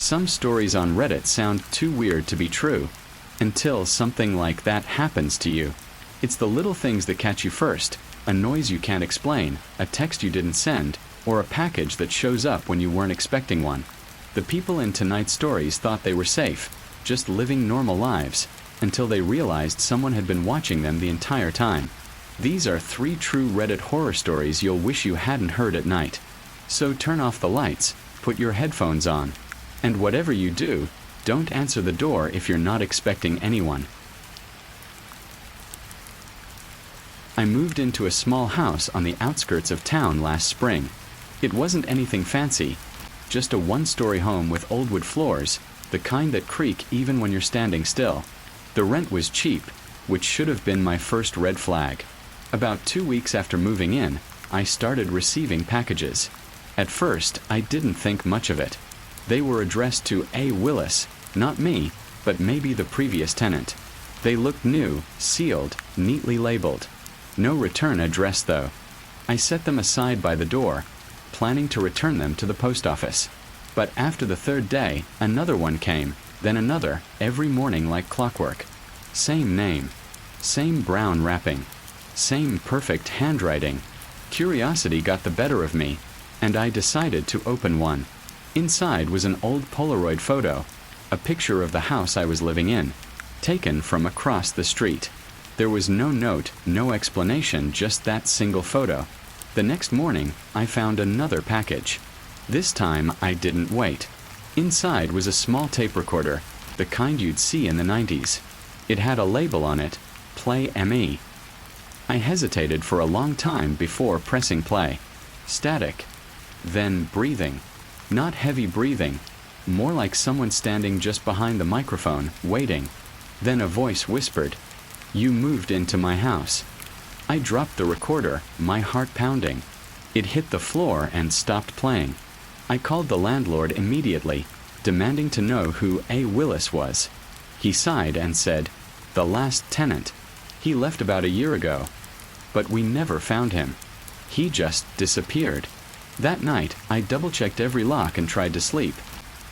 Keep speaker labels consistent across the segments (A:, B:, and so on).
A: Some stories on Reddit sound too weird to be true, until something like that happens to you. It's the little things that catch you first, a noise you can't explain, a text you didn't send, or a package that shows up when you weren't expecting one. The people in tonight's stories thought they were safe, just living normal lives, until they realized someone had been watching them the entire time. These are 3 true Reddit horror stories you'll wish you hadn't heard at night. So turn off the lights, put your headphones on, and whatever you do, don't answer the door if you're not expecting anyone. I moved into a small house on the outskirts of town last spring. It wasn't anything fancy, just a 1-story home with old wood floors, the kind that creak even when you're standing still. The rent was cheap, which should have been my first red flag. About 2 weeks after moving in, I started receiving packages. At first, I didn't think much of it. They were addressed to A. Willis, not me, but maybe the previous tenant. They looked new, sealed, neatly labeled. No return address though. I set them aside by the door, planning to return them to the post office. But after the 3rd day, another one came, then another, every morning like clockwork. Same name, same brown wrapping, same perfect handwriting. Curiosity got the better of me, and I decided to open one. Inside was an old Polaroid photo, a picture of the house I was living in, taken from across the street. There was no note, no explanation, just that single photo. The next morning, I found another package. This time, I didn't wait. Inside was a small tape recorder, the kind you'd see in the 90s. It had a label on it, Play ME. I hesitated for a long time before pressing play. Static. Then breathing. Not heavy breathing, more like someone standing just behind the microphone, waiting. Then a voice whispered, "You moved into my house." I dropped the recorder, my heart pounding. It hit the floor and stopped playing. I called the landlord immediately, demanding to know who A. Willis was. He sighed and said, "The last tenant. He left about a year ago. But we never found him. He just disappeared." That night, I double-checked every lock and tried to sleep.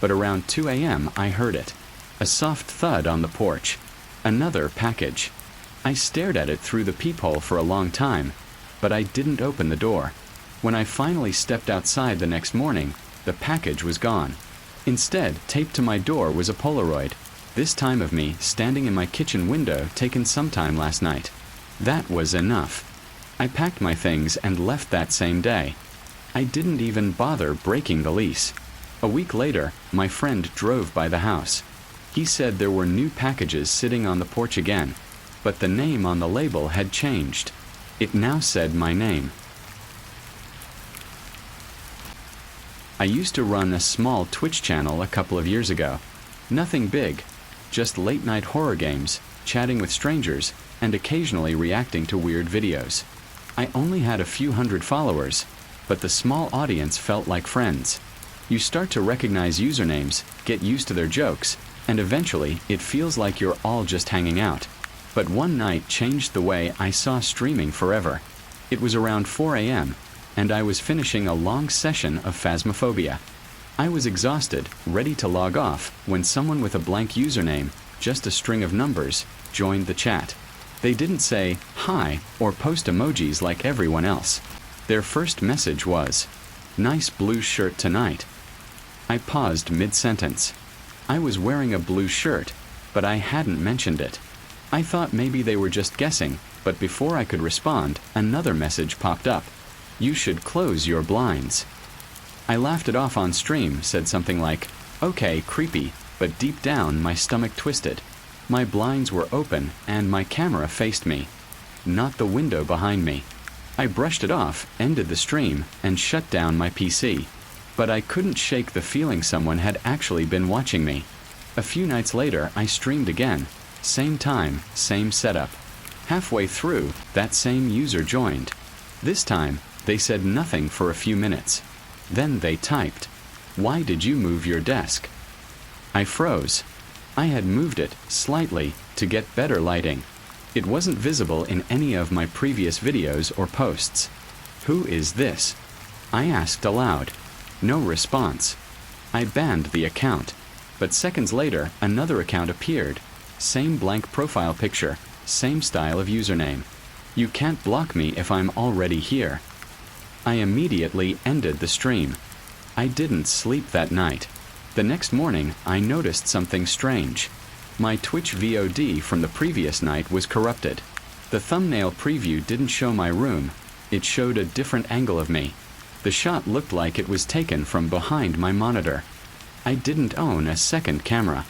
A: But around 2 a.m., I heard it. A soft thud on the porch. Another package. I stared at it through the peephole for a long time, but I didn't open the door. When I finally stepped outside the next morning, the package was gone. Instead, taped to my door was a Polaroid, this time of me standing in my kitchen window, taken sometime last night. That was enough. I packed my things and left that same day. I didn't even bother breaking the lease. A week later, my friend drove by the house. He said there were new packages sitting on the porch again, but the name on the label had changed. It now said my name. I used to run a small Twitch channel a couple of years ago. Nothing big, just late-night horror games, chatting with strangers, and occasionally reacting to weird videos. I only had a few hundred followers, but the small audience felt like friends. You start to recognize usernames, get used to their jokes, and eventually it feels like you're all just hanging out. But one night changed the way I saw streaming forever. It was around 4 a.m., and I was finishing a long session of Phasmophobia. I was exhausted, ready to log off, when someone with a blank username, just a string of numbers, joined the chat. They didn't say, "Hi," or post emojis like everyone else. Their first message was, "Nice blue shirt tonight." I paused mid-sentence. I was wearing a blue shirt, but I hadn't mentioned it. I thought maybe they were just guessing, but before I could respond, another message popped up. "You should close your blinds." I laughed it off on stream, said something like, "Okay, creepy," but deep down my stomach twisted. My blinds were open and my camera faced me, not the window behind me. I brushed it off, ended the stream, and shut down my PC. But I couldn't shake the feeling someone had actually been watching me. A few nights later, I streamed again. Same time, same setup. Halfway through, that same user joined. This time, they said nothing for a few minutes. Then they typed, "Why did you move your desk?" I froze. I had moved it, slightly, to get better lighting. It wasn't visible in any of my previous videos or posts. "Who is this?" I asked aloud. No response. I banned the account. But seconds later, another account appeared. Same blank profile picture, same style of username. You can't block me if I'm already here. I immediately ended the stream. I didn't sleep that night. The next morning, I noticed something strange. My Twitch VOD from the previous night was corrupted. The thumbnail preview didn't show my room. It showed a different angle of me. The shot looked like it was taken from behind my monitor. I didn't own a second camera.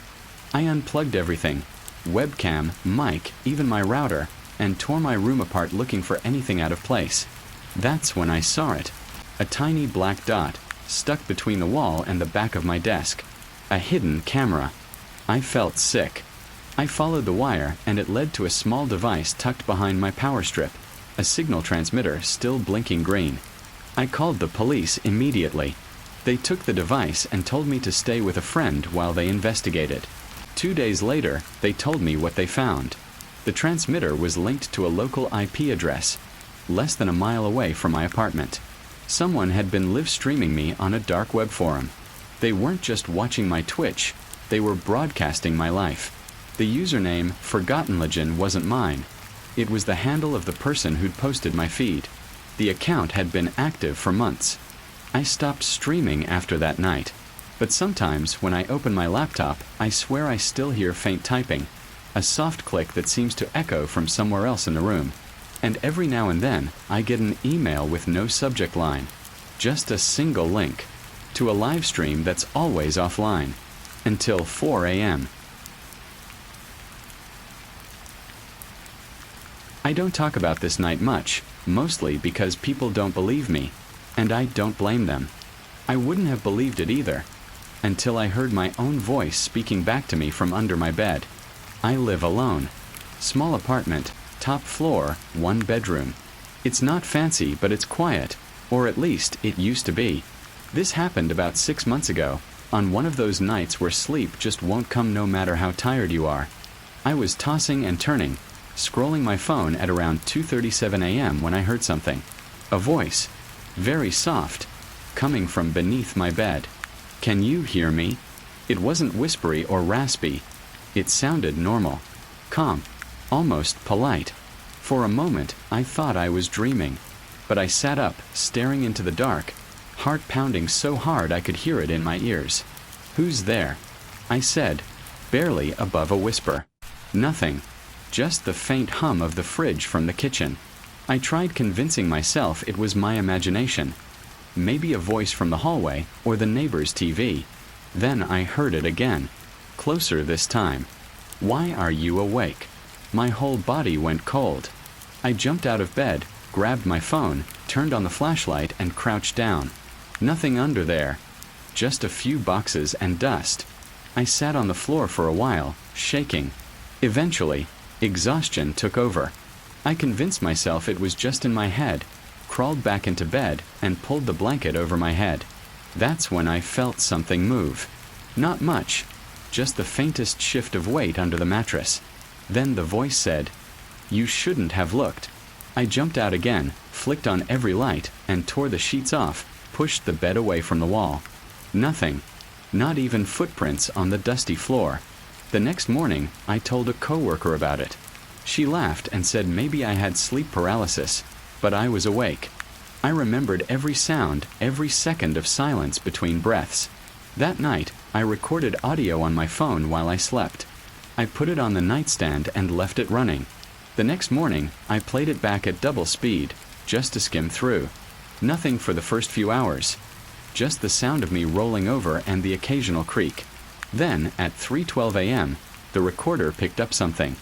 A: I unplugged everything, webcam, mic, even my router, and tore my room apart looking for anything out of place. That's when I saw it. A tiny black dot, stuck between the wall and the back of my desk. A hidden camera. I felt sick. I followed the wire and it led to a small device tucked behind my power strip, a signal transmitter still blinking green. I called the police immediately. They took the device and told me to stay with a friend while they investigated. 2 days later, they told me what they found. The transmitter was linked to a local IP address, less than a mile away from my apartment. Someone had been live streaming me on a dark web forum. They weren't just watching my Twitch, they were broadcasting my life. The username, Forgotten Legend, wasn't mine. It was the handle of the person who'd posted my feed. The account had been active for months. I stopped streaming after that night. But sometimes, when I open my laptop, I swear I still hear faint typing, a soft click that seems to echo from somewhere else in the room. And every now and then, I get an email with no subject line, just a single link, to a live stream that's always offline, until 4 a.m. I don't talk about this night much, mostly because people don't believe me, and I don't blame them. I wouldn't have believed it either, until I heard my own voice speaking back to me from under my bed. I live alone. Small apartment, top floor, 1 bedroom. It's not fancy, but it's quiet, or at least it used to be. This happened about 6 months ago, on one of those nights where sleep just won't come no matter how tired you are. I was tossing and turning, scrolling my phone at around 2:37 a.m. when I heard something. A voice, very soft, coming from beneath my bed. Can you hear me? It wasn't whispery or raspy. It sounded normal, calm, almost polite. For a moment, I thought I was dreaming. But I sat up, staring into the dark, heart pounding so hard I could hear it in my ears. Who's there? I said, barely above a whisper. Nothing. Just the faint hum of the fridge from the kitchen. I tried convincing myself it was my imagination. Maybe a voice from the hallway or the neighbor's TV. Then I heard it again, closer this time. Why are you awake? My whole body went cold. I jumped out of bed, grabbed my phone, turned on the flashlight and crouched down. Nothing under there. Just a few boxes and dust. I sat on the floor for a while, shaking. Eventually, exhaustion took over. I convinced myself it was just in my head, crawled back into bed, and pulled the blanket over my head. That's when I felt something move. Not much, just the faintest shift of weight under the mattress. Then the voice said, "You shouldn't have looked." I jumped out again, flicked on every light, and tore the sheets off, pushed the bed away from the wall. Nothing. Not even footprints on the dusty floor. The next morning, I told a coworker about it. She laughed and said maybe I had sleep paralysis, but I was awake. I remembered every sound, every second of silence between breaths. That night, I recorded audio on my phone while I slept. I put it on the nightstand and left it running. The next morning, I played it back at double speed, just to skim through. Nothing for the first few hours. Just the sound of me rolling over and the occasional creak. Then, at 3:12 a.m., the recorder picked up something.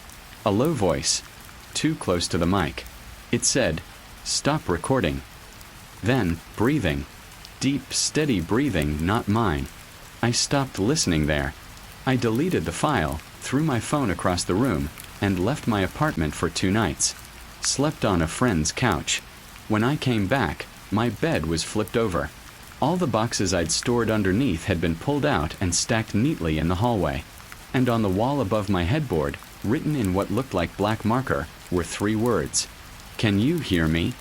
A: A low voice, too close to the mic. It said, "Stop recording." Then, breathing. Deep, steady breathing, not mine. I stopped listening there. I deleted the file, threw my phone across the room, and left my apartment for 2 nights. Slept on a friend's couch. When I came back, my bed was flipped over. All the boxes I'd stored underneath had been pulled out and stacked neatly in the hallway. And on the wall above my headboard, written in what looked like black marker, were 3 words. Can you hear me?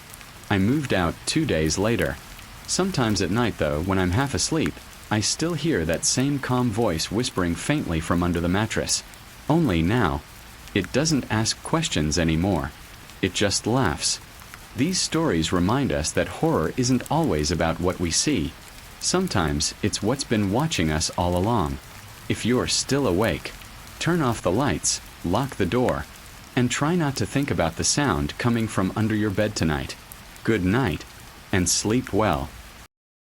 A: I moved out 2 days later. Sometimes at night though, when I'm half asleep, I still hear that same calm voice whispering faintly from under the mattress. Only now, it doesn't ask questions anymore. It just laughs. These stories remind us that horror isn't always about what we see. Sometimes it's what's been watching us all along. If you're still awake, turn off the lights, lock the door, and try not to think about the sound coming from under your bed tonight. Good night, and sleep well.